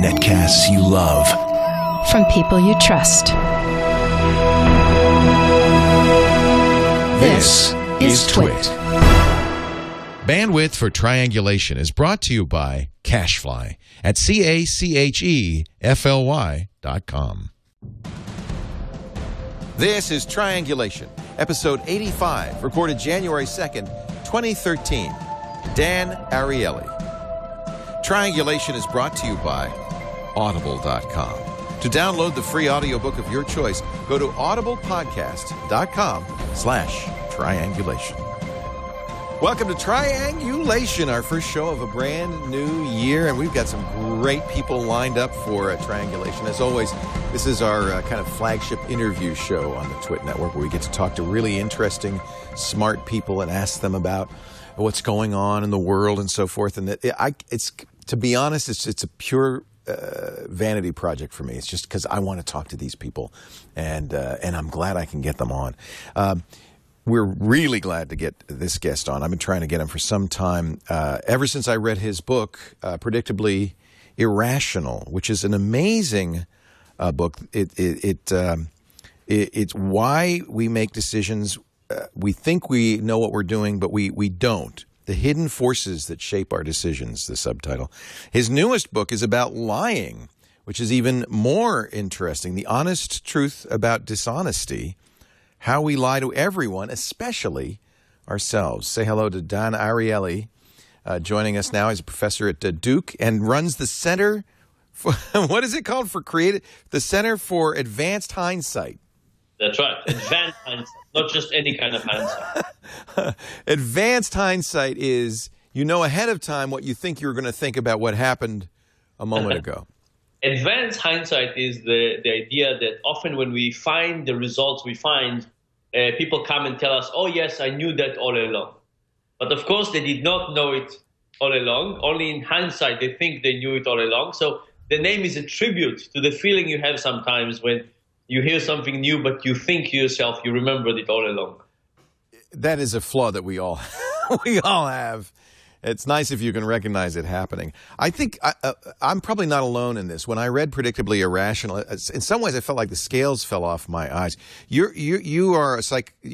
Netcasts you love. From people you trust. This is TWiT. Bandwidth for Triangulation is brought to you by Cachefly at CACHEFLY.com. This is Triangulation, episode 85, recorded January 2nd, 2013. Dan Ariely. Triangulation is brought to you by Audible.com. To download the free audiobook of your choice, go to audiblepodcast.com/triangulation. Welcome to Triangulation, our first show of a brand new year, and we've got some great people lined up for Triangulation. As always, this is our kind of flagship interview show on the TWiT network, where we get to talk to really interesting, smart people and ask them about what's going on in the world and so forth. And it's to be honest, it's a pure vanity project for me. It's just because I want to talk to these people, and I'm glad I can get them on. We're really glad to get this guest on. I've been trying to get him for some time, ever since I read his book, Predictably, Irrational, which is an amazing book. It's why we make decisions. We think we know what we're doing, but we don't. The hidden forces that shape our decisions, the subtitle. His newest book is about lying, which is even more interesting. The honest truth about dishonesty. How we lie to everyone, especially ourselves. Say hello to Dan Ariely, joining us now. He's a professor at Duke and runs the Center for, what is it called for creative? The Center for Advanced Hindsight. That's right, advanced hindsight, not just any kind of hindsight. Advanced hindsight is, you know ahead of time what you think you're going to think about what happened a moment ago. Advanced hindsight is the idea that often when we find the results we find, people come and tell us, oh, yes, I knew that all along. But of course, they did not know it all along. Only in hindsight, they think they knew it all along. So the name is a tribute to the feeling you have sometimes when you hear something new, but you think to yourself you remembered it all along. That is a flaw that we all have. It's nice if you can recognize it happening. I think I'm probably not alone in this. When I read Predictably Irrational, in some ways I felt like the scales fell off my eyes. You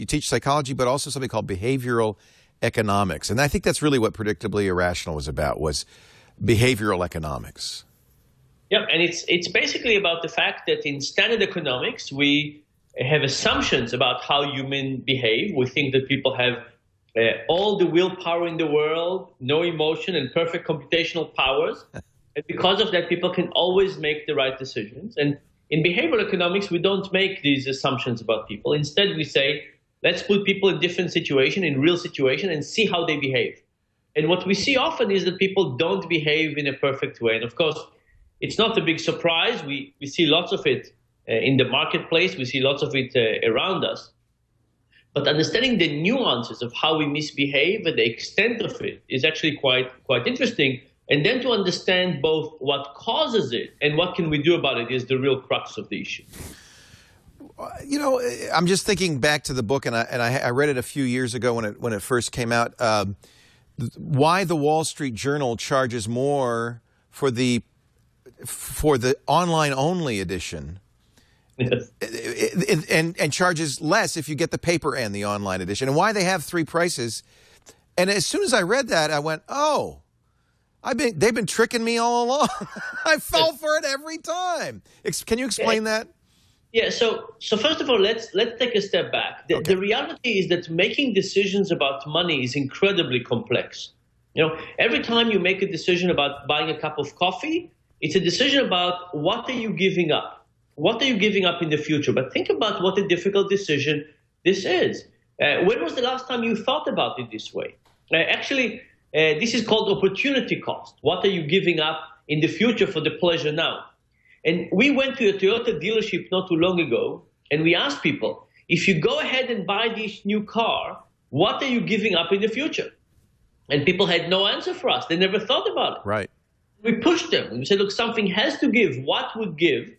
teach psychology, but also something called behavioral economics. And I think that's really what Predictably Irrational was about, was behavioral economics. Yeah, and it's basically about the fact that in standard economics, we have assumptions about how humans behave. We think that people have all the willpower in the world, no emotion, and perfect computational powers. And because of that, people can always make the right decisions. And in behavioral economics, we don't make these assumptions about people. Instead, we say, let's put people in different situations, in real situations, and see how they behave. And what we see often is that people don't behave in a perfect way. And of course, it's not a big surprise. We see lots of it in the marketplace. We see lots of it around us. But understanding the nuances of how we misbehave and the extent of it is actually quite interesting. And then to understand both what causes it and what can we do about it is the real crux of the issue. You know, I'm just thinking back to the book, and I read it a few years ago when it first came out. Why the Wall Street Journal charges more for the online-only edition. Yes. And charges less if you get the paper and the online edition, and why they have three prices. And as soon as I read that, I went, oh, they've been tricking me all along. I fell for it every time. Can you explain that? Yeah, so first of all, let's take a step back. The reality is that making decisions about money is incredibly complex. You know, every time you make a decision about buying a cup of coffee, it's a decision about what are you giving up? What are you giving up in the future? But think about what a difficult decision this is. When was the last time you thought about it this way? This is called opportunity cost. What are you giving up in the future for the pleasure now? And we went to a Toyota dealership not too long ago, and we asked people, if you go ahead and buy this new car, what are you giving up in the future? And people had no answer for us. They never thought about it. Right. We pushed them. We said, look, something has to give. What would give?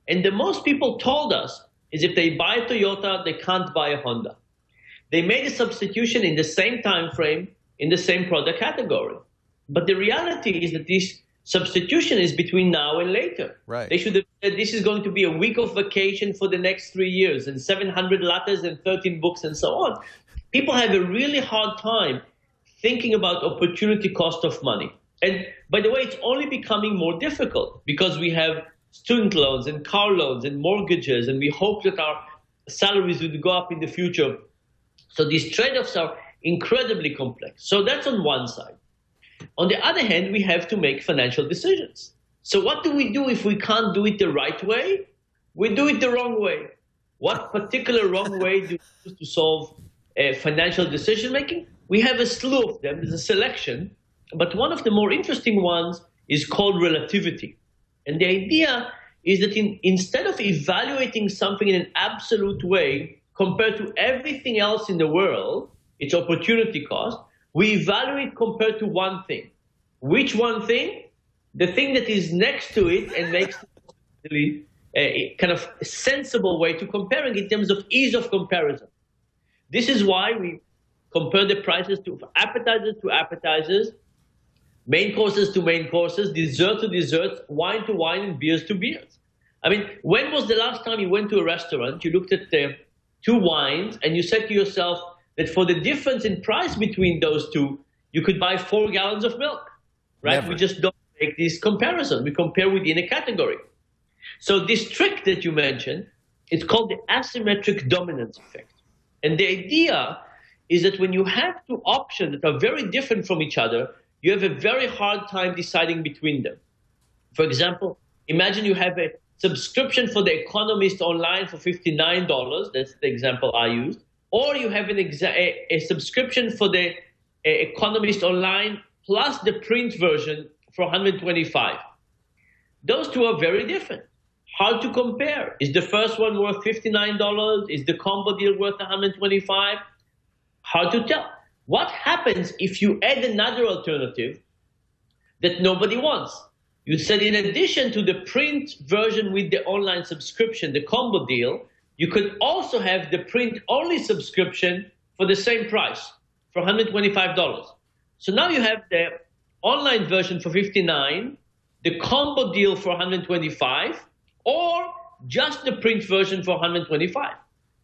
And the most people told us is if they buy a Toyota, they can't buy a Honda. They made a substitution in the same time frame, in the same product category. But the reality is that this substitution is between now and later. Right. They should have said this is going to be a week of vacation for the next 3 years and 700 letters and 13 books and so on. People have a really hard time thinking about opportunity cost of money. And by the way, it's only becoming more difficult because we have student loans and car loans and mortgages, and we hope that our salaries would go up in the future. So these trade-offs are incredibly complex. So that's on one side. On the other hand, we have to make financial decisions. So what do we do if we can't do it the right way? We do it the wrong way. What particular wrong way do we use to solve financial decision-making? We have a slew of them. There's a selection. But one of the more interesting ones is called relativity. And the idea is that instead of evaluating something in an absolute way compared to everything else in the world, its opportunity cost, we evaluate compared to one thing. Which one thing? The thing that is next to it and makes it a kind of sensible way to comparing in terms of ease of comparison. This is why we compare the prices to appetizers, main courses to main courses, dessert to desserts, wine to wine, and beers to beers. I mean, when was the last time you went to a restaurant, you looked at the two wines, and you said to yourself that for the difference in price between those two, you could buy 4 gallons of milk, right? Never. We just don't make this comparison. We compare within a category. So this trick that you mentioned, it's called the asymmetric dominance effect. And the idea is that when you have two options that are very different from each other, you have a very hard time deciding between them. For example, imagine you have a subscription for the Economist online for $59. That's the example I used. Or you have a subscription for the Economist online plus the print version for $125. Those two are very different. Hard to compare. Is the first one worth $59? Is the combo deal worth $125? Hard to tell. What happens if you add another alternative that nobody wants? You said in addition to the print version with the online subscription, the combo deal, you could also have the print-only subscription for the same price, for $125. So now you have the online version for $59, the combo deal for $125, or just the print version for $125.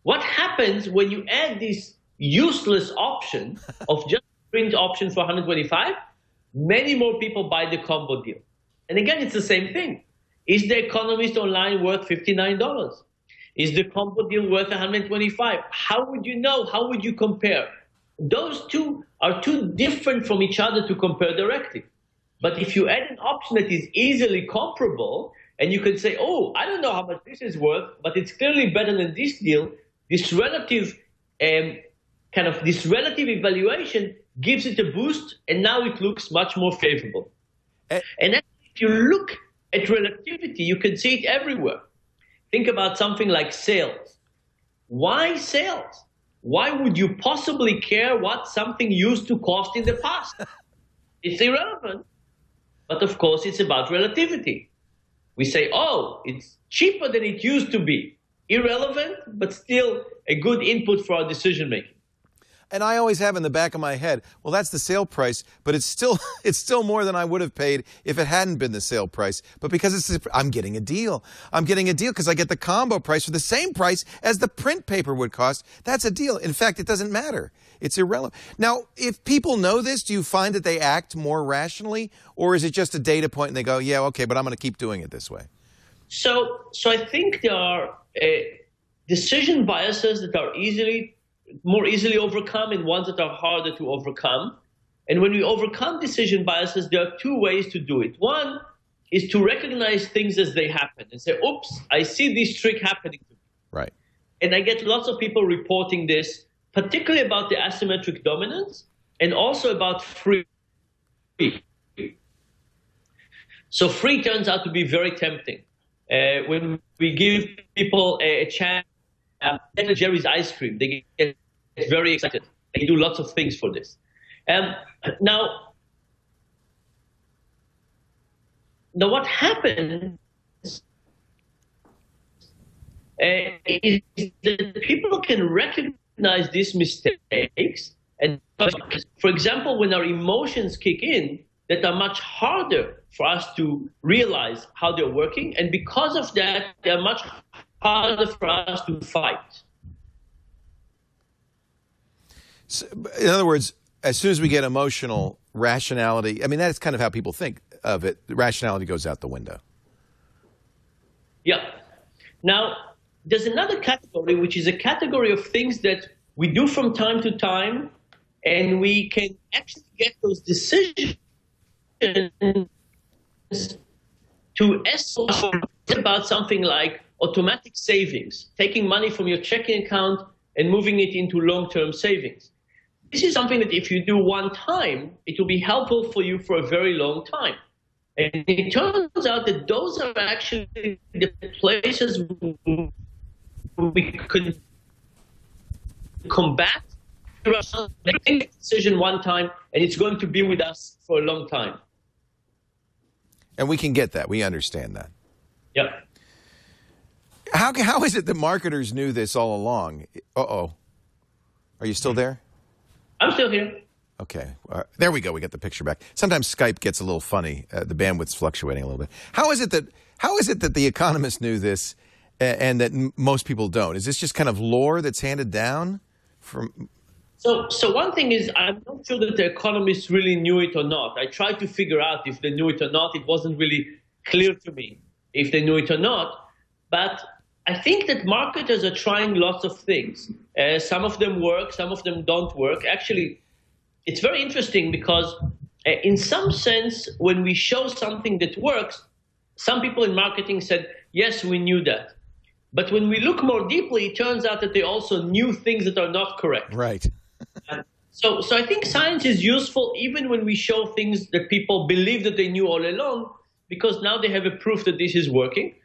What happens when you add this useless option of just print option for $125? Many more people buy the combo deal. And again, it's the same thing. Is the Economist online worth $59? Is the combo deal worth $125? How would you know? How would you compare? Those two are too different from each other to compare directly. But if you add an option that is easily comparable, and you can say, oh, I don't know how much this is worth, but it's clearly better than this deal, this relative this relative evaluation gives it a boost, and now it looks much more favorable. And if you look at relativity, you can see it everywhere. Think about something like sales. Why sales? Why would you possibly care what something used to cost in the past? It's irrelevant. But of course, it's about relativity. We say, oh, it's cheaper than it used to be. Irrelevant, but still a good input for our decision making. And I always have in the back of my head, well, that's the sale price, but it's still more than I would have paid if it hadn't been the sale price. But because I'm getting a deal. I'm getting a deal because I get the combo price for the same price as the print paper would cost. That's a deal. In fact, it doesn't matter. It's irrelevant. Now, if people know this, do you find that they act more rationally, or is it just a data point and they go, yeah, okay, but I'm going to keep doing it this way? So I think there are decision biases that are more easily overcome and ones that are harder to overcome. And when we overcome decision biases, there are two ways to do it. One is to recognize things as they happen and say, oops, I see this trick happening to me. Right. And I get lots of people reporting this, particularly about the asymmetric dominance and also about free. So free turns out to be very tempting. When we give people a chance, Ben & Jerry's ice cream, they get very excited. They do lots of things for this. Now what happens is that people can recognize these mistakes. And for example, when our emotions kick in, that are much harder for us to realize how they're working. And because of that, they're much harder for us to fight. So, in other words, as soon as we get emotional, rationality, I mean, that's kind of how people think of it. Rationality goes out the window. Yeah. Now, there's another category, which is a category of things that we do from time to time, and we can actually get those decisions to estimate about something like automatic savings, taking money from your checking account and moving it into long-term savings. This is something that if you do one time, it will be helpful for you for a very long time. And it turns out that those are actually the places we could combat making a decision one time, and it's going to be with us for a long time. And we can get that. We understand that. Yep. How is it that marketers knew this all along? Uh-oh. Are you still there? I'm still here. Okay. There we go. We got the picture back. Sometimes Skype gets a little funny. The bandwidth's fluctuating a little bit. How is it that the economist knew this and that most people don't? Is this just kind of lore that's handed down from... So one thing is, I'm not sure that the economists really knew it or not. I tried to figure out if they knew it or not. It wasn't really clear to me if they knew it or not. But I think that marketers are trying lots of things. Some of them work, some of them don't work. Actually, it's very interesting because in some sense, when we show something that works, some people in marketing said, yes, we knew that. But when we look more deeply, it turns out that they also knew things that are not correct. Right. So I think science is useful even when we show things that people believe that they knew all along, because now they have a proof that this is working.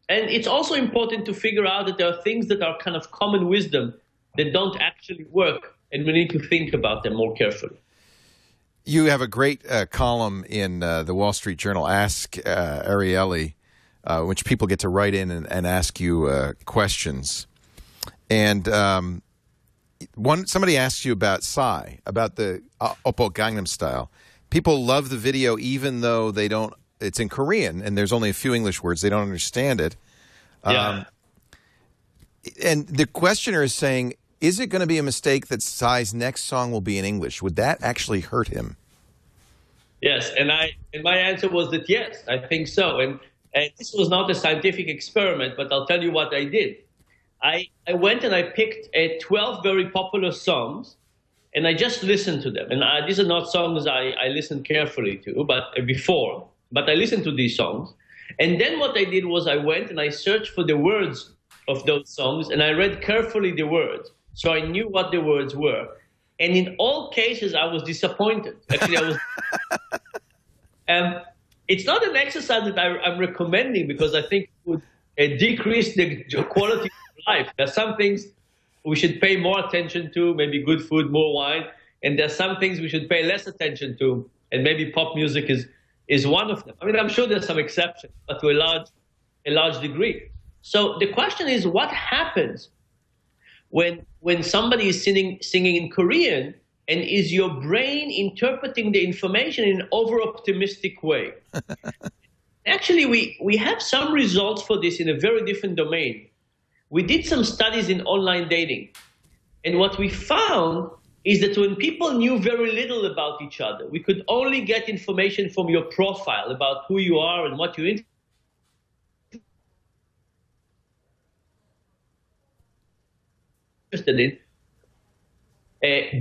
And it's also important to figure out that there are things that are kind of common wisdom that don't actually work, and we need to think about them more carefully. You have a great column in the Wall Street Journal, Ask Ariely, which people get to write in and ask you questions. And somebody asked you about Psy, about the Oppo Gangnam Style. People love the video even though they don't. It's in Korean, and there's only a few English words. They don't understand it. Yeah. And the questioner is saying, is it going to be a mistake that Psy's next song will be in English? Would that actually hurt him? Yes, and my answer was that yes, I think so. And this was not a scientific experiment, but I'll tell you what I did. I went and I picked 12 very popular songs, and I just listened to them. And these are not songs I listened carefully to, but I listened to these songs. And then what I did was I went and I searched for the words of those songs, and I read carefully the words. So I knew what the words were. And in all cases, I was disappointed. Actually, I was... it's not an exercise that I'm recommending because I think it would decrease the quality of life. There are some things we should pay more attention to, maybe good food, more wine. And there are some things we should pay less attention to, and maybe pop music is one of them. I mean, I'm sure there's some exceptions, but to a large degree. So the question is, what happens when somebody is singing in Korean, and is your brain interpreting the information in an over-optimistic way? Actually, we have some results for this in a very different domain. We did some studies in online dating, and what we found is that when people knew very little about each other, we could only get information from your profile about who you are and what you're interested in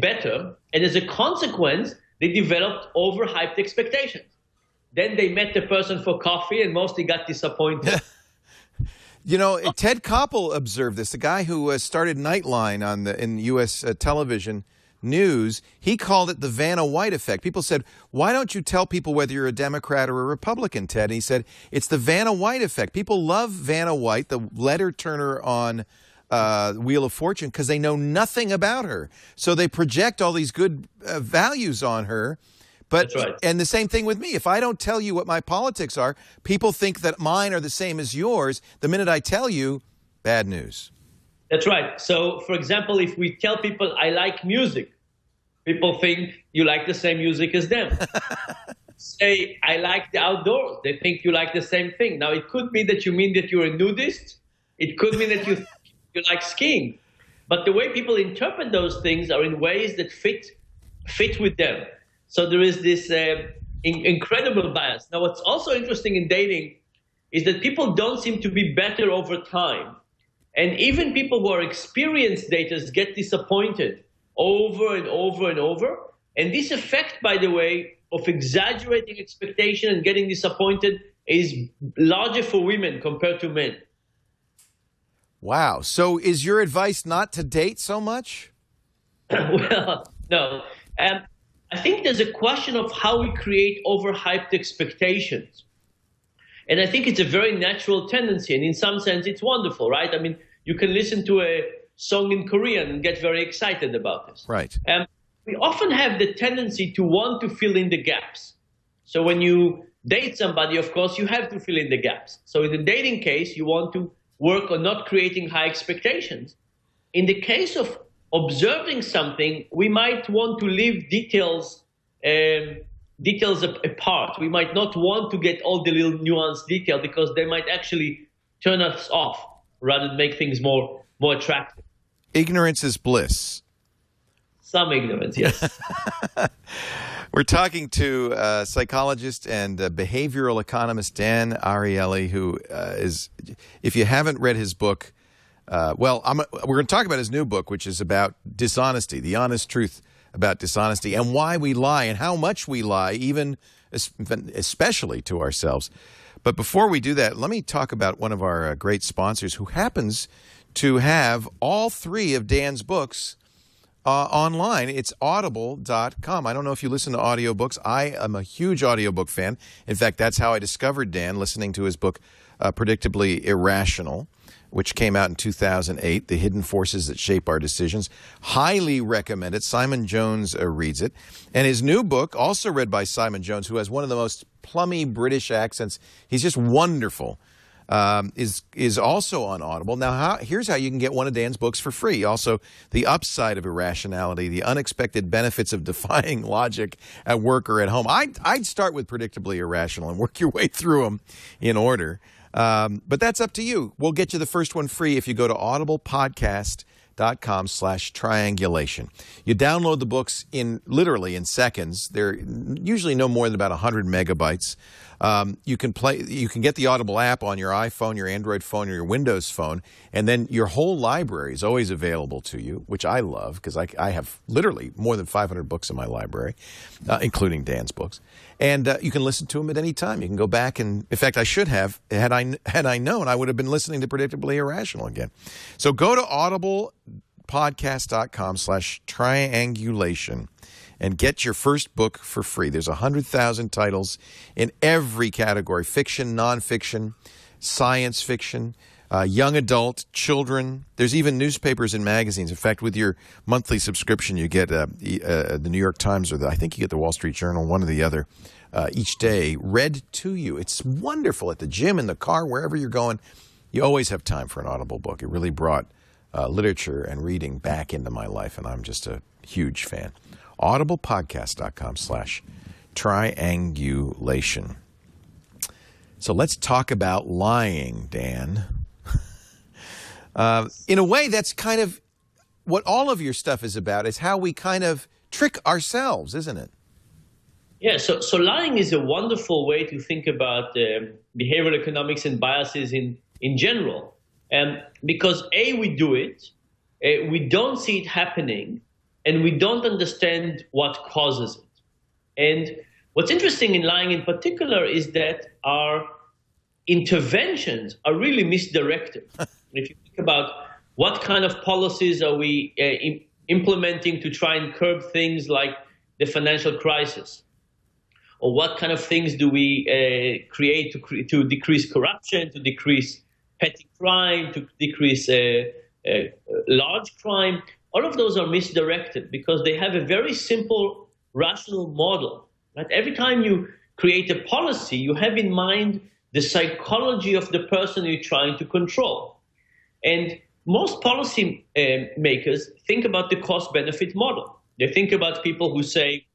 better. And as a consequence, they developed overhyped expectations. Then they met the person for coffee and mostly got disappointed. You know, Ted Koppel observed this, the guy who started Nightline in U.S. television news. He called it the Vanna White effect. People said, why don't you tell people whether you're a Democrat or a Republican, Ted? And he said, it's the Vanna White effect. People love Vanna White, the letter turner on Wheel of Fortune, because they know nothing about her. So they project all these good values on her. But, that's right. And the same thing with me. If I don't tell you what my politics are, people think that mine are the same as yours. The minute I tell you, bad news. That's right. So, for example, if we tell people I like music, people think you like the same music as them. say, I like the outdoors. They think you like the same thing. Now, it could be that you mean that you're a nudist. It could mean that you like skiing. But the way people interpret those things are in ways that fit with them. So there is this incredible bias. Now, what's also interesting in dating is that people don't seem to be better over time. And even people who are experienced daters get disappointed over and over and over. And this effect, by the way, of exaggerating expectation and getting disappointed is larger for women compared to men. Wow. So is your advice not to date so much? Well, no. I think there's a question of how we create overhyped expectations. And I think it's a very natural tendency. And in some sense, it's wonderful, right? I mean, you can listen to a song in Korean and get very excited about this. Right. We often have the tendency to want to fill in the gaps. So when you date somebody, of course, you have to fill in the gaps. So in the dating case, you want to work on not creating high expectations. In the case of observing something, we might want to leave details apart. We might not want to get all the little nuanced detail because they might actually turn us off rather than make things more attractive. Ignorance is bliss. Some ignorance, yes. We're talking to psychologist and behavioral economist Dan Ariely, who is, if you haven't read his book, we're going to talk about his new book, which is about dishonesty, the honest truth about dishonesty and why we lie and how much we lie, even especially to ourselves. But before we do that, let me talk about one of our great sponsors who happens to have all three of Dan's books online. It's audible.com. I don't know if you listen to audiobooks. I am a huge audiobook fan. In fact, that's how I discovered Dan, listening to his book, Predictably Irrational, which came out in 2008, The Hidden Forces That Shape Our Decisions. Highly recommend it. Simon Jones reads it. And his new book, also read by Simon Jones, who has one of the most plummy British accents. He's just wonderful. Is also on Audible. Now, here's how you can get one of Dan's books for free. Also, The Upside of Irrationality, The Unexpected Benefits of Defying Logic at Work or at Home. I'd start with Predictably Irrational and work your way through them in order. But that's up to you. We'll get you the first one free if you go to audiblepodcast.com/triangulation. You download the books literally in seconds. They're usually no more than about 100 megabytes. You can get the Audible app on your iPhone, your Android phone, or your Windows phone, and then your whole library is always available to you, which I love because I have literally more than 500 books in my library, including Dan's books. And you can listen to them at any time. You can go back and, in fact, I should have, had I known, I would have been listening to Predictably Irrational again. So go to audiblepodcast.com/triangulation. and get your first book for free. There's 100,000 titles in every category: fiction, nonfiction, science fiction, young adult, children. There's even newspapers and magazines. In fact, with your monthly subscription, you get the New York Times or I think you get the Wall Street Journal, one or the other, each day read to you. It's wonderful at the gym, in the car, wherever you're going. You always have time for an Audible book. It really brought literature and reading back into my life, and I'm just a huge fan. audiblepodcast.com/triangulation. So let's talk about lying, Dan. In a way, that's kind of what all of your stuff is about, is how we kind of trick ourselves, isn't it? Yeah, so lying is a wonderful way to think about behavioral economics and biases in general. Because A, we do it, we don't see it happening, and we don't understand what causes it. And what's interesting in lying in particular is that our interventions are really misdirected. If you think about what kind of policies are we implementing to try and curb things like the financial crisis, or what kind of things do we create to decrease corruption, to decrease petty crime, to decrease large crime, all of those are misdirected because they have a very simple rational model. Right? Every time you create a policy, you have in mind the psychology of the person you're trying to control. And most policy makers think about the cost-benefit model. They think about people who say,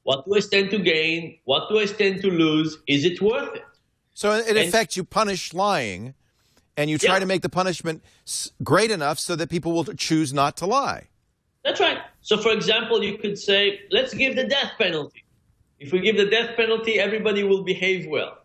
What do I stand to gain? What do I stand to lose? Is it worth it? So in effect, you punish lying, and you try to make the punishment great enough so that people will choose not to lie. That's right. So, for example, you could say, let's give the death penalty. If we give the death penalty, everybody will behave well.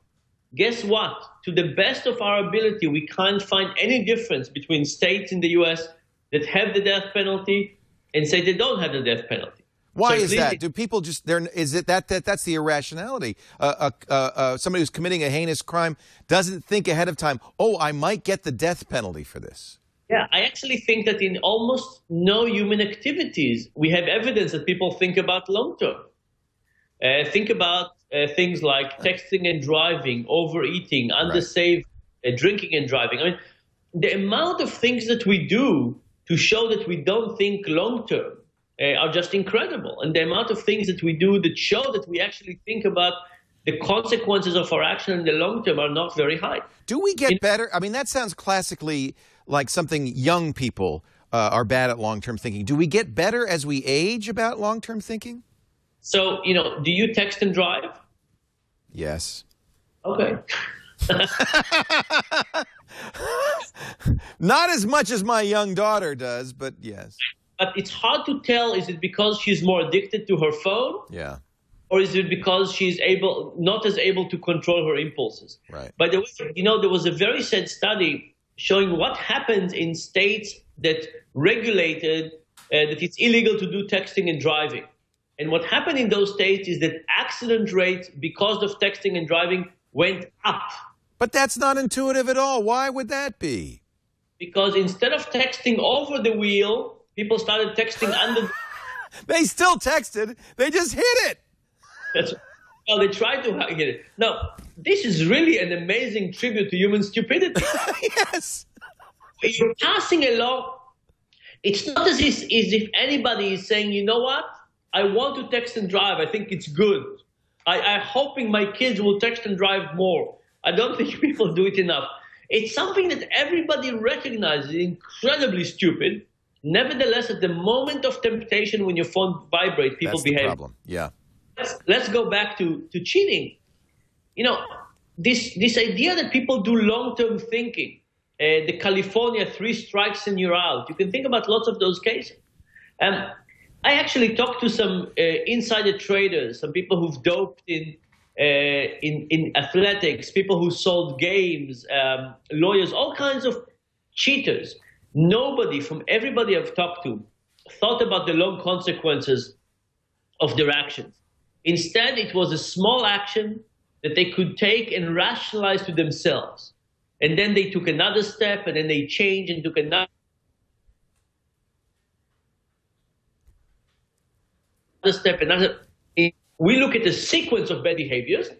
Guess what? To the best of our ability, we can't find any difference between states in the U.S. that have the death penalty and say they don't have the death penalty. Why is that? Do people just, is it that's the irrationality? Somebody who's committing a heinous crime doesn't think ahead of time, oh, I might get the death penalty for this. Yeah, I actually think that in almost no human activities, we have evidence that people think about long term. Think about things like texting and driving, overeating, undersave, drinking and driving. I mean, the amount of things that we do to show that we don't think long term are just incredible. And the amount of things that we do that show that we actually think about the consequences of our action in the long term are not very high. Do we get better? I mean, that sounds classically like something young people are bad at long-term thinking. Do we get better as we age about long-term thinking? So, do you text and drive? Yes. Okay. Not as much as my young daughter does, but yes. But it's hard to tell, is it because she's more addicted to her phone? Yeah. Or is it because she's not as able to control her impulses? Right. By the way, there was a very sad study showing what happens in states that regulated that it's illegal to do texting and driving. And what happened in those states is that accident rates because of texting and driving went up. But that's not intuitive at all. Why would that be? Because instead of texting over the wheel, people started texting under. They still texted. They just hit it. Well, they tried to get it. Now, this is really an amazing tribute to human stupidity. Yes. When you're passing a law, it's not as if anybody is saying, you know what? I want to text and drive. I think it's good. I'm hoping my kids will text and drive more. I don't think people do it enough. It's something that everybody recognizes incredibly stupid. Nevertheless, at the moment of temptation, when your phone vibrates, people behave. That's the problem. Yeah. Let's go back to cheating. This idea that people do long-term thinking, the California 3 strikes and you're out. You can think about lots of those cases. I actually talked to some insider traders, some people who've doped in athletics, people who sold games, lawyers, all kinds of cheaters. Nobody from everybody I've talked to thought about the long consequences of their actions. Instead, it was a small action that they could take and rationalize to themselves. And then they took another step, and then they changed and took another step, We look at the sequence of bad behaviors,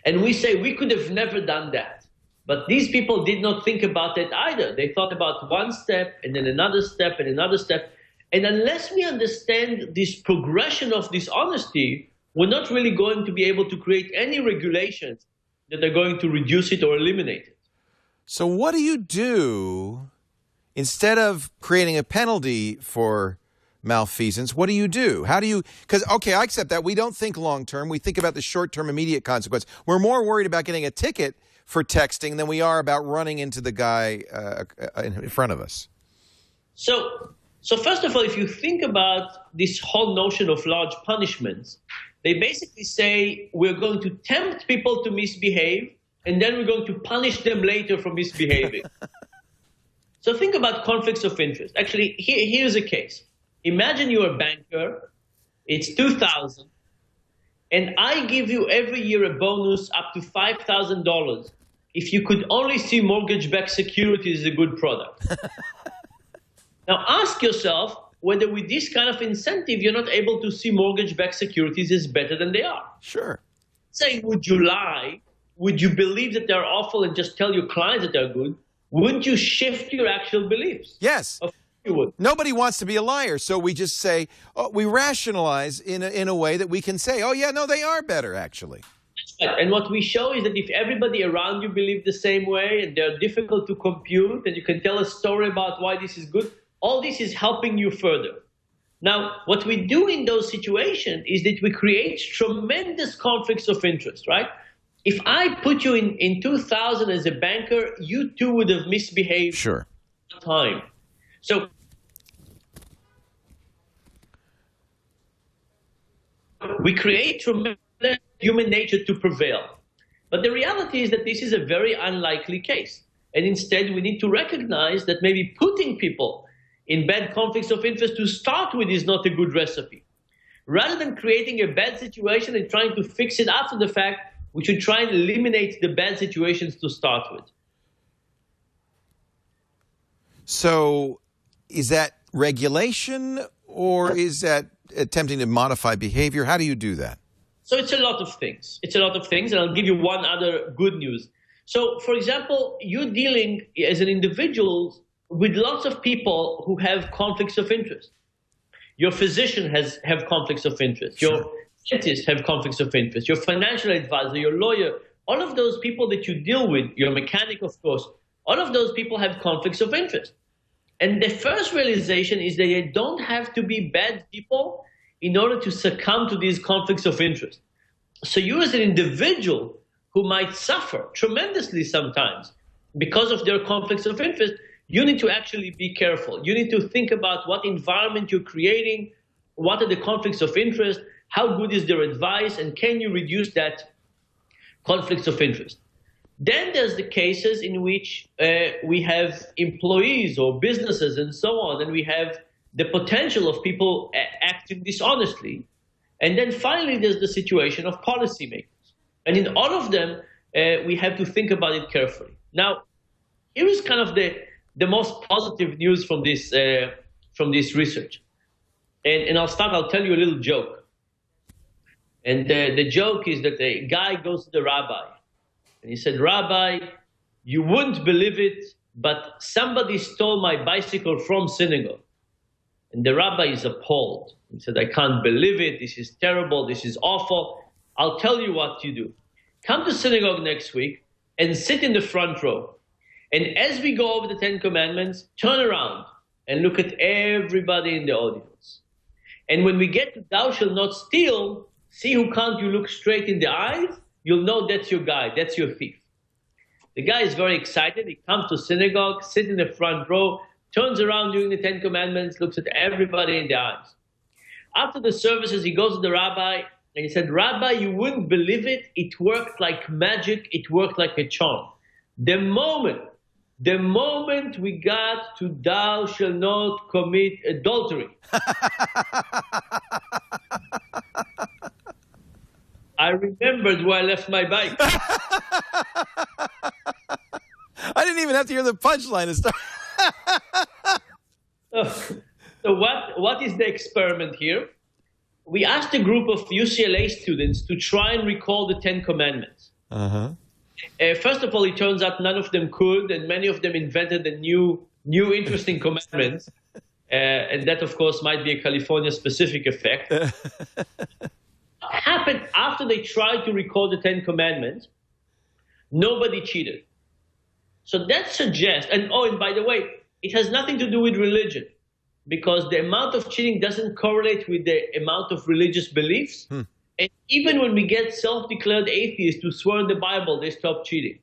and we say we could have never done that. But these people did not think about that either. They thought about one step, and then another step, and another step. And unless we understand this progression of dishonesty, we're not really going to be able to create any regulations that are going to reduce it or eliminate it. So what do you do instead of creating a penalty for malfeasance? What do you do? How do you, because, okay, I accept that. We don't think long term. We think about the short term immediate consequence. We're more worried about getting a ticket for texting than we are about running into the guy in front of us. So first of all, if you think about this whole notion of large punishments, they basically say we're going to tempt people to misbehave, and then we're going to punish them later for misbehaving. So think about conflicts of interest. Actually, here's a case. Imagine you're a banker, it's 2000, and I give you every year a bonus up to $5,000 if you could only see mortgage-backed securities as a good product. Now ask yourself whether with this kind of incentive you're not able to see mortgage-backed securities as better than they are. Sure. Say, would you lie? Would you believe that they're awful and just tell your clients that they're good? Wouldn't you shift your actual beliefs? Yes. Of course you would. Nobody wants to be a liar, so we just say, we rationalize in a way that we can say, oh, yeah, no, they are better, actually. And what we show is that if everybody around you believes the same way and they're difficult to compute and you can tell a story about why this is good, all this is helping you further. Now, what we do in those situations is that we create tremendous conflicts of interest, right? If I put you in 2000 as a banker, you too would have misbehaved. Sure. Time. So we create tremendous human nature to prevail. But the reality is that this is a very unlikely case. And instead, we need to recognize that maybe putting people in bad conflicts of interest to start with is not a good recipe. Rather than creating a bad situation and trying to fix it after the fact, we should try and eliminate the bad situations to start with. So is that regulation or is that attempting to modify behavior? How do you do that? So it's a lot of things. It's a lot of things, and I'll give you one other good news. So, for example, you're dealing as an individual with lots of people who have conflicts of interest. Your physician have conflicts of interest. Sure. Your dentist have conflicts of interest. Your financial advisor, your lawyer, all of those people that you deal with, your mechanic, of course, all of those people have conflicts of interest. And the first realization is that they don't have to be bad people in order to succumb to these conflicts of interest. So you as an individual who might suffer tremendously sometimes because of their conflicts of interest, you need to actually be careful. You need to think about what environment you're creating, what are the conflicts of interest, how good is their advice, and can you reduce that conflicts of interest. Then there's the cases in which we have employees or businesses and so on, and we have the potential of people acting dishonestly. And then finally, there's the situation of policymakers. And in all of them, we have to think about it carefully. Now, here is kind of the most positive news from this research. And I'll tell you a little joke. And the joke is that a guy goes to the rabbi. And he said, "Rabbi, you wouldn't believe it, but somebody stole my bicycle from synagogue." And the rabbi is appalled. He said, "I can't believe it. This is terrible. This is awful. I'll tell you what you do. Come to synagogue next week and sit in the front row. And as we go over the 10 Commandments, turn around and look at everybody in the audience. And when we get to thou shalt not steal, see who can't you look straight in the eyes? You'll know that's your guy, that's your thief." The guy is very excited. He comes to synagogue, sits in the front row, turns around during the 10 Commandments, looks at everybody in the eyes. After the services, he goes to the rabbi and he said, "Rabbi, you wouldn't believe it. It worked like magic. It worked like a charm. The moment we got to thou shalt not commit adultery, I remembered where I left my bike." I didn't even have to hear the punchline to start. So what is the experiment here? We asked a group of UCLA students to try and recall the 10 Commandments. Uh-huh. First of all, it turns out none of them could, and many of them invented a new interesting commandments. And that, of course, might be a California-specific effect. What happened after they tried to recall the 10 Commandments? Nobody cheated. So that suggests, and by the way, it has nothing to do with religion, because the amount of cheating doesn't correlate with the amount of religious beliefs. And even when we get self-declared atheists who swear in the Bible, they stop cheating.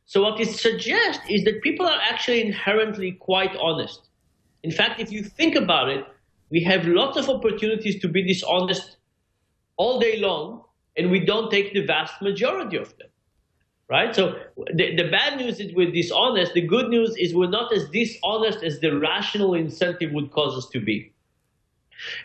So what it suggests is that people are actually inherently quite honest. In fact, if you think about it, we have lots of opportunities to be dishonest all day long, and we don't take the vast majority of them, right? So the bad news is we're dishonest. The good news is we're not as dishonest as the rational incentive would cause us to be.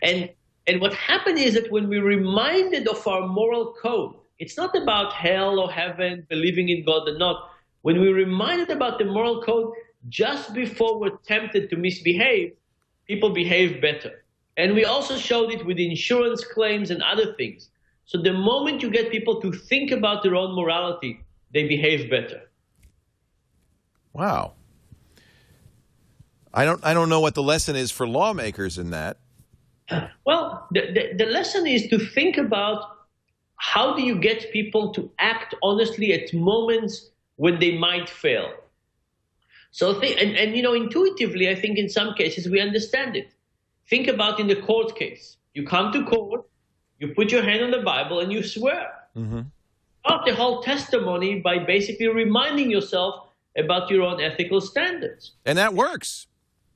And what happened is that when we're reminded of our moral code, it's not about hell or heaven, believing in God or not. When we're reminded about the moral code, just before we're tempted to misbehave, people behave better. And we also showed it with insurance claims and other things. So the moment you get people to think about their own morality, they behave better. Wow. I don't know what the lesson is for lawmakers in that. Well, the lesson is to think about how do you get people to act honestly at moments when they might fail. So intuitively, I think in some cases we understand it. think about in the court case. You come to court, you put your hand on the Bible, and you swear. Mm-hmm. Start the whole testimony by basically reminding yourself about your own ethical standards. And that works.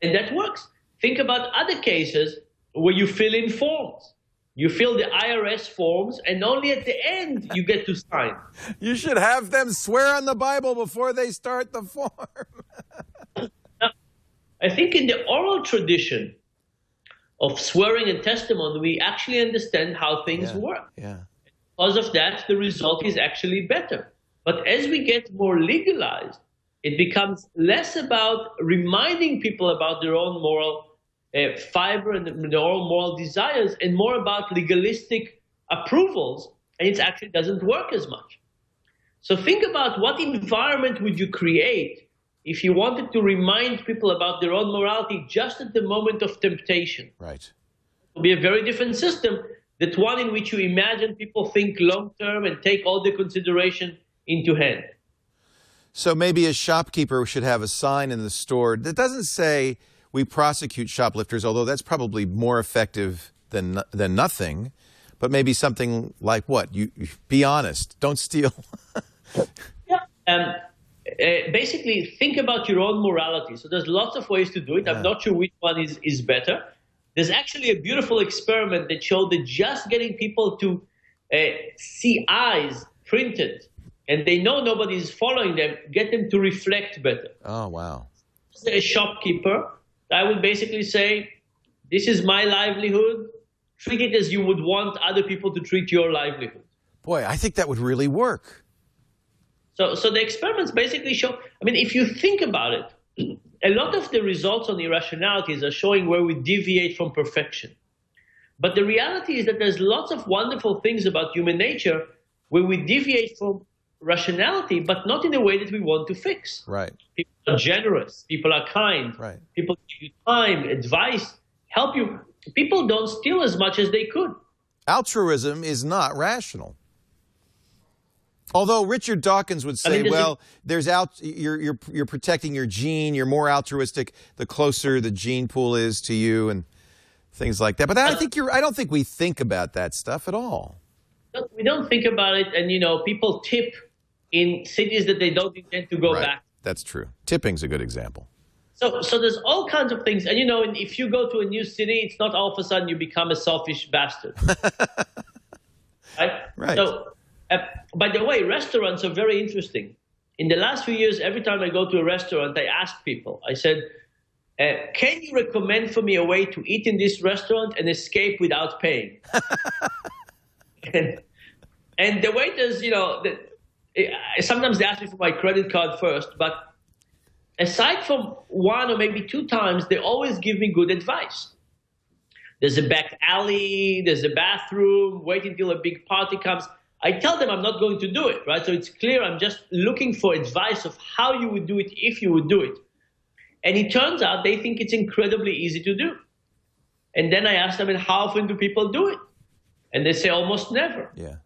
And that works. Think about other cases where you fill in forms. You fill the IRS forms, and only at the end you get to sign. You should have them swear on the Bible before they start the form. Now, I think in the oral tradition of swearing and testimony, we actually understand how things work. Yeah. Because of that, the result is actually better. But as we get more legalized, it becomes less about reminding people about their own moral fiber and their own moral desires, and more about legalistic approvals, and it actually doesn't work as much. So think about what environment would you create if you wanted to remind people about their own morality just at the moment of temptation. Right. It would be a very different system, that one in which you imagine people think long-term and take all the consideration into hand. So maybe a shopkeeper should have a sign in the store that doesn't say we prosecute shoplifters, although that's probably more effective than nothing. But maybe something like what? You be honest, don't steal. Basically, think about your own morality. So there's lots of ways to do it. I'm not sure which one is better. There's actually a beautiful experiment that showed that just getting people to see eyes printed, and they know nobody's following them, get them to reflect better. Oh, wow. As a shopkeeper, I would basically say, this is my livelihood. Treat it as you would want other people to treat your livelihood. Boy, I think that would really work. So the experiments basically show, I mean, if you think about it, a lot of the results on irrationalities are showing where we deviate from perfection. But the reality is that there's lots of wonderful things about human nature where we deviate from rationality, but not in a way that we want to fix. Right. People are generous. People are kind. Right. People give you time, advice, help you. People don't steal as much as they could. Altruism is not rational. Although Richard Dawkins would say, you're protecting your gene, you're more altruistic the closer the gene pool is to you and things like that. But I don't think we think about that stuff at all. We don't think about it, and people tip in cities that they don't intend to go back. That's true. Tipping's a good example. So there's all kinds of things. And if you go to a new city, it's not all of a sudden you become a selfish bastard. Right. So, by the way, restaurants are very interesting. In the last few years, every time I go to a restaurant, I ask people, I said, can you recommend for me a way to eat in this restaurant and escape without paying? And the waiters, sometimes they ask me for my credit card first, but aside from one or maybe two times, they always give me good advice. There's a back alley, there's a bathroom, wait until a big party comes. I tell them I'm not going to do it, right? So it's clear I'm just looking for advice of how you would do it if you would do it. And it turns out they think it's incredibly easy to do. And then I ask them, and how often do people do it? And they say almost never. Yeah.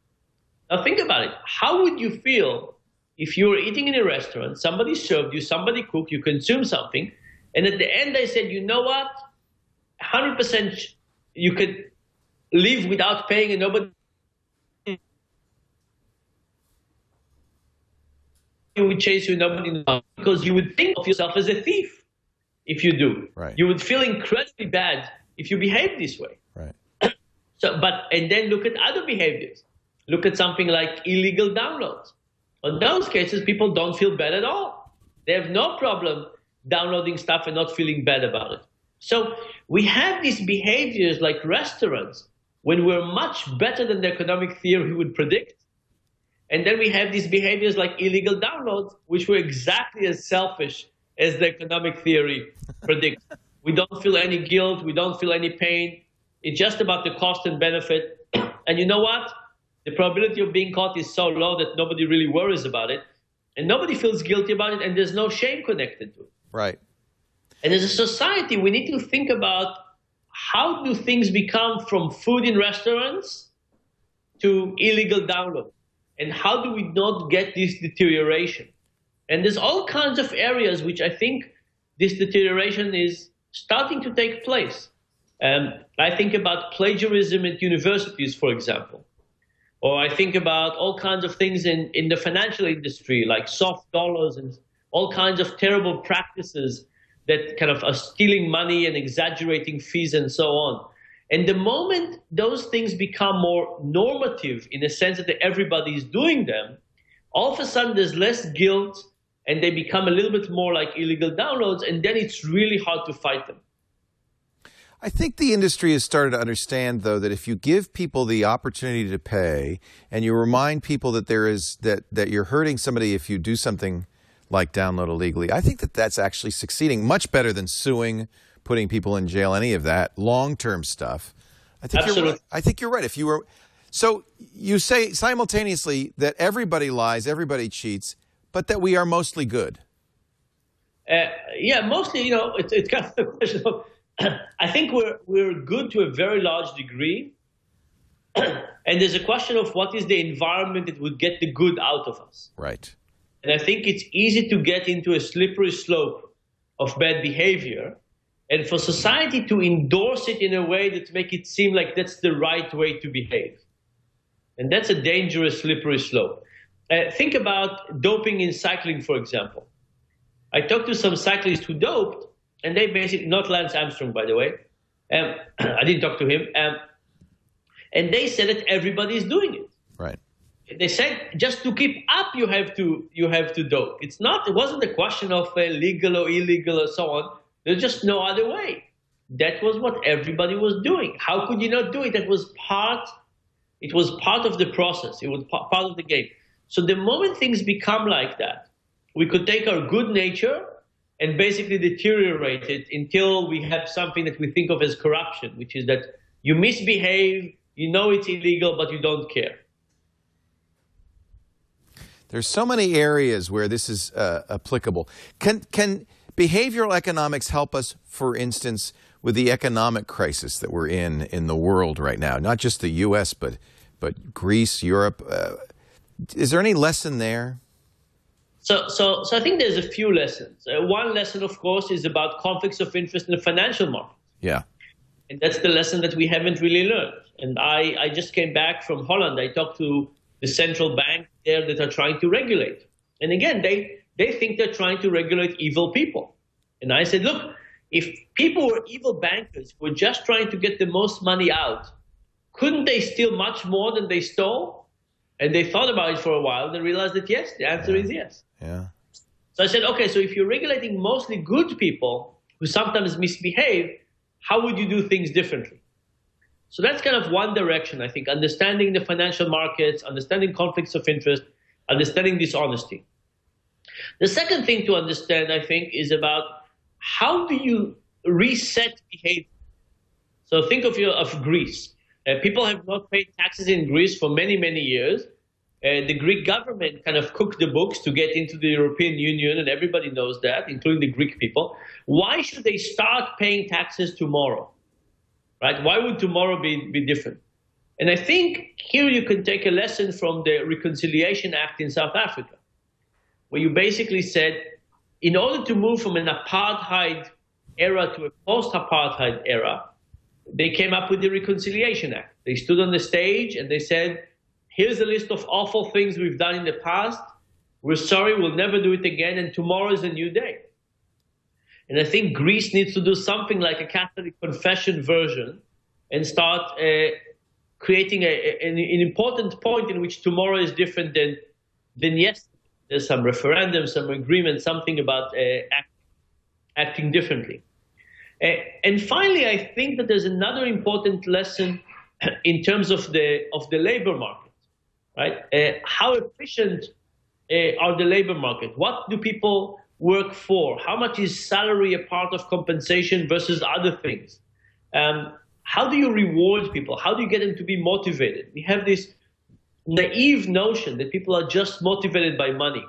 Now think about it. How would you feel if you were eating in a restaurant, somebody served you, somebody cooked, you consumed something, and at the end they said, you know what, 100% you could live without paying and nobody would chase you, nobody knows, because you would think of yourself as a thief if you do. Right. You would feel incredibly bad if you behave this way. Right. And then look at other behaviors. Look at something like illegal downloads. In those cases, people don't feel bad at all. They have no problem downloading stuff and not feeling bad about it. So we have these behaviors like restaurants when we're much better than the economic theory would predict. And then we have these behaviors like illegal downloads, which were exactly as selfish as the economic theory predicts. We don't feel any guilt. We don't feel any pain. It's just about the cost and benefit. And you know what? The probability of being caught is so low that nobody really worries about it. And nobody feels guilty about it, and there's no shame connected to it. Right. And as a society, we need to think about how do things become from food in restaurants to illegal download? And how do we not get this deterioration? And there's all kinds of areas which I think this deterioration is starting to take place. I think about plagiarism at universities, for example. Or I think about all kinds of things in the financial industry, like soft dollars and all kinds of terrible practices that kind of are stealing money and exaggerating fees and so on. And the moment those things become more normative in the sense that everybody is doing them, all of a sudden there's less guilt and they become a little bit more like illegal downloads, and then it's really hard to fight them. I think the industry has started to understand, though, that if you give people the opportunity to pay and you remind people that that you're hurting somebody if you do something like download illegally, I think that that's actually succeeding much better than suing, putting people in jail, any of that long-term stuff. Absolutely. I think you're right. If you were, so you say simultaneously that everybody lies, everybody cheats, but that we are mostly good. Yeah, mostly. It's kind of a question of. I think we're good to a very large degree, and there's a question of what is the environment that would get the good out of us. Right. And I think it's easy to get into a slippery slope of bad behavior, and for society to endorse it in a way that make it seem like that's the right way to behave. And that's a dangerous slippery slope. Think about doping in cycling, for example. I talked to some cyclists who doped, and they basically, not Lance Armstrong, by the way. I didn't talk to him. And they said that everybody is doing it. Right. They said just to keep up, you have to dope. It wasn't a question of legal or illegal or so on. There's just no other way. That was what everybody was doing. How could you not do it? It was part of the process. It was part of the game. So the moment things become like that, we could take our good nature and basically deteriorate it until we have something that we think of as corruption, which is that you misbehave, you know it's illegal, but you don't care. There's so many areas where this is applicable. Can behavioral economics help us, for instance, with the economic crisis that we're in the world right now? Not just the U.S., but Greece, Europe. Is there any lesson there? So I think there's a few lessons. One lesson, of course, is about conflicts of interest in the financial market. Yeah. And that's the lesson that we haven't really learned. And I just came back from Holland. I talked to the central bank there that are trying to regulate. And again, they think they're trying to regulate evil people. And I said, look, if people were evil bankers who were just trying to get the most money out, couldn't they steal much more than they stole? And they thought about it for a while and realized that yes, the answer is yes. Yeah. So I said, okay, so if you're regulating mostly good people who sometimes misbehave, how would you do things differently? So that's kind of one direction, I think, understanding the financial markets, understanding conflicts of interest, understanding dishonesty. The second thing to understand, I think, is about how do you reset behavior? So think of Greece. People have not paid taxes in Greece for many, many years. The Greek government kind of cooked the books to get into the European Union, and everybody knows that, including the Greek people. Why should they start paying taxes tomorrow? Right? Why would tomorrow be different? And I think here you can take a lesson from the Reconciliation Act in South Africa, where you basically said, in order to move from an apartheid era to a post-apartheid era, they came up with the Reconciliation Act. They stood on the stage and they said, here's a list of awful things we've done in the past. We're sorry, we'll never do it again, and tomorrow is a new day. And I think Greece needs to do something like a Catholic confession version and start creating an important point in which tomorrow is different than yesterday. There's some referendum, some agreement, something about acting differently. And finally, I think that there's another important lesson in terms of the labor market, right? How efficient are the labor market? What do people work for? How much is salary a part of compensation versus other things? How do you reward people? How do you get them to be motivated? We have this naive notion that people are just motivated by money.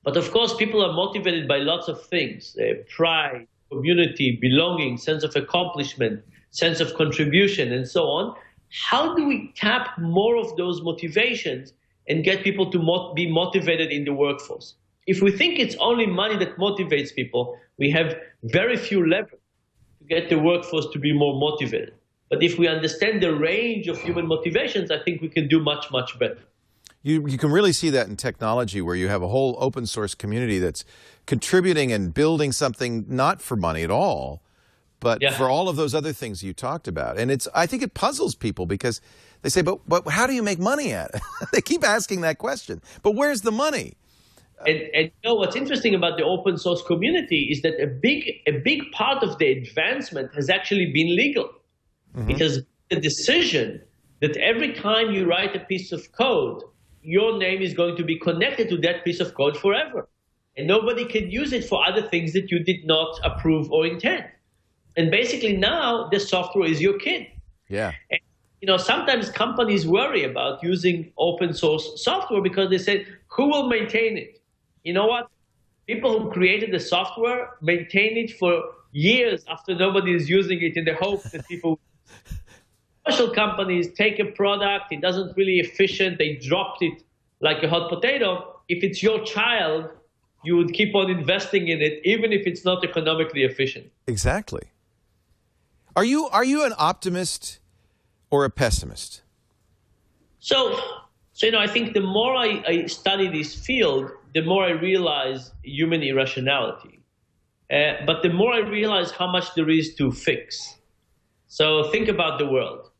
But of course, people are motivated by lots of things: pride, community, belonging, sense of accomplishment, sense of contribution, and so on. How do we tap more of those motivations and get people to be motivated in the workforce? If we think it's only money that motivates people, we have very few levers to get the workforce to be more motivated. But if we understand the range of human motivations, I think we can do much, much better. You can really see that in technology, where you have a whole open source community that's contributing and building something not for money at all, but for all of those other things you talked about. And I think it puzzles people because they say, but how do you make money at it? They keep asking that question. But where's the money? And you know what's interesting about the open source community is that a big part of the advancement has actually been legal. Mm-hmm. It has been the decision that every time you write a piece of code, your name is going to be connected to that piece of code forever. And nobody can use it for other things that you did not approve or intend. And basically now the software is your kid. Yeah. And, you know, sometimes companies worry about using open source software because they say, who will maintain it? You know what? People who created the software maintain it for years after nobody is using it in the hope that people. Commercial companies take a product, it doesn't really efficient, they dropped it like a hot potato. If it's your child, you would keep on investing in it, even if it's not economically efficient. Exactly. Are you an optimist or a pessimist? So you know, I think the more I study this field, the more I realize human irrationality. But the more I realize how much there is to fix. So think about the world.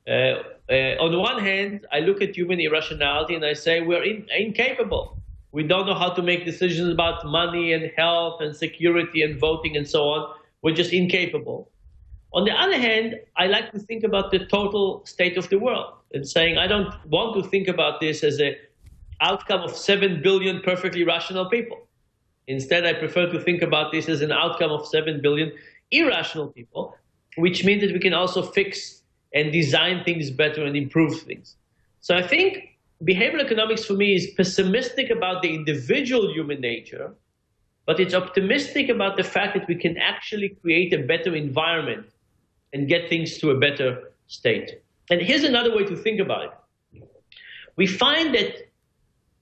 On the one hand, I look at human irrationality and I say we're incapable. We don't know how to make decisions about money and health and security and voting and so on. We're just incapable. On the other hand, I like to think about the total state of the world and saying I don't want to think about this as an outcome of 7 billion perfectly rational people. Instead, I prefer to think about this as an outcome of 7 billion irrational people, which means that we can also fix and design things better and improve things. So I think behavioral economics for me is pessimistic about the individual human nature, but it's optimistic about the fact that we can actually create a better environment and get things to a better state. And here's another way to think about it. We find that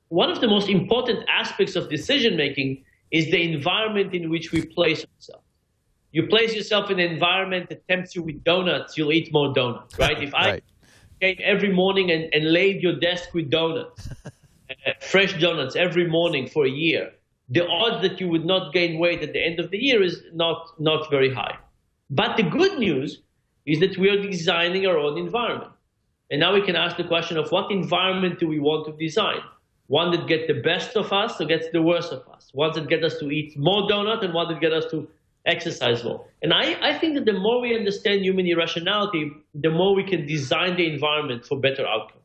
one of the most important aspects of decision making is the environment in which we place ourselves. You place yourself in an environment that tempts you with donuts, you'll eat more donuts, right? If I came every morning and laid your desk with donuts, fresh donuts every morning for a year, the odds that you would not gain weight at the end of the year is not very high. But the good news is that we are designing our own environment. And now we can ask the question of what environment do we want to design? One that gets the best of us or gets the worst of us? One that gets us to eat more donut and one that gets us to exercise more. And I think that the more we understand human irrationality, the more we can design the environment for better outcomes.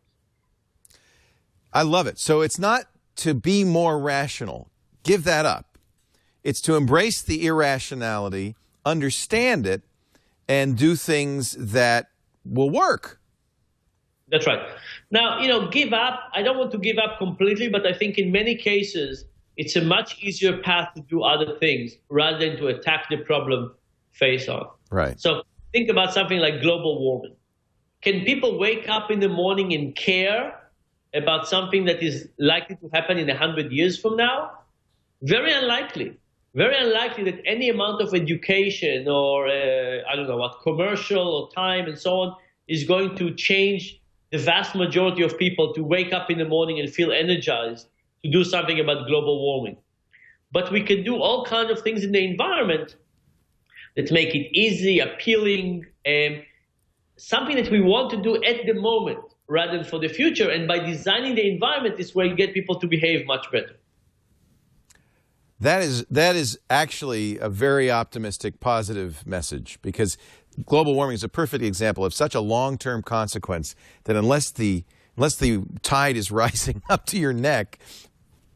I love it. So it's not to be more rational. Give that up. It's to embrace the irrationality, understand it, and do things that will work. That's right. Now, you know, give up. I don't want to give up completely, but I think in many cases, it's a much easier path to do other things rather than to attack the problem face on. Right. So think about something like global warming. Can people wake up in the morning and care about something that is likely to happen in 100 years from now? Very unlikely. Very unlikely that any amount of education or, I don't know what, commercial or time and so on is going to change the vast majority of people to wake up in the morning and feel energized to do something about global warming. But we can do all kinds of things in the environment that make it easy, appealing, something that we want to do at the moment rather than for the future. And by designing the environment is where you get people to behave much better. That is actually a very optimistic, positive message, because global warming is a perfect example of such a long-term consequence that unless the tide is rising up to your neck,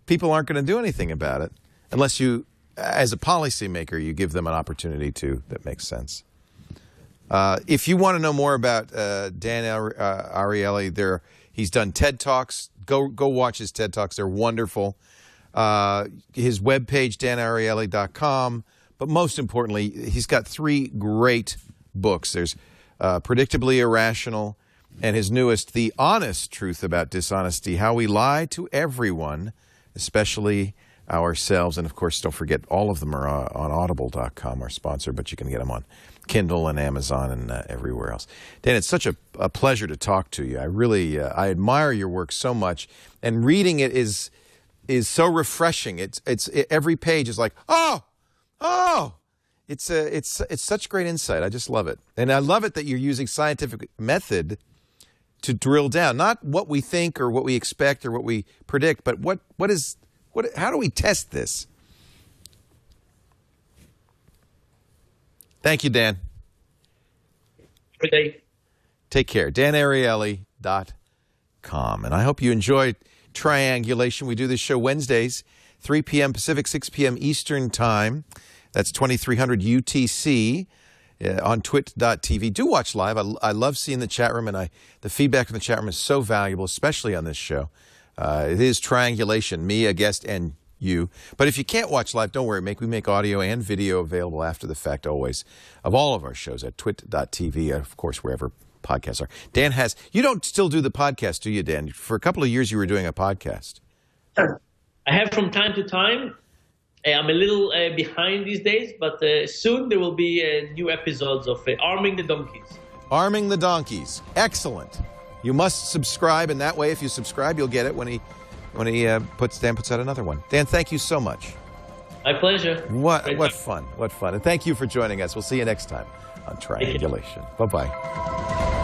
people aren't going to do anything about it unless you, as a policymaker, you give them an opportunity to that makes sense. If you want to know more about Dan Ariely, he's done TED Talks. Go watch his TED Talks. They're wonderful. His webpage, danariely.com. But most importantly, he's got 3 great books. There's Predictably, Irrational, and his newest, The Honest Truth About Dishonesty, How We Lie to Everyone, especially ourselves. And, of course, don't forget, all of them are on audible.com, our sponsor, but you can get them on Kindle and Amazon and everywhere else. Dan, it's such a pleasure to talk to you. I really I admire your work so much, and reading it is so refreshing. It's every page is like, it's such great insight. I just love it, and I love it that you're using scientific method to drill down, not what we think or what we expect or what we predict, but how do we test this? Thank you, Dan. Good day. Take care. DanAriely.com. And I hope you enjoyed Triangulation. We do this show Wednesdays, 3 p.m. Pacific, 6 p.m. Eastern Time. That's 2300 UTC on twit.tv. Do watch live. I love seeing the chat room, and the feedback from the chat room is so valuable, especially on this show. It is Triangulation, me, a guest, and you. But if you can't watch live, don't worry. We make audio and video available after the fact always of all of our shows at twit.tv, of course, wherever podcasts are. Dan you don't still do the podcast, do you, Dan? For a couple of years you were doing a podcast. I have from time to time. I'm a little behind these days, but soon there will be new episodes of Arming the Donkeys. Arming the Donkeys. Excellent. You must subscribe, and that way, if you subscribe, you'll get it when Dan puts out another one. Dan, thank you so much. My pleasure. What fun. What fun. And thank you for joining us. We'll see you next time on Triangulation. Bye-bye.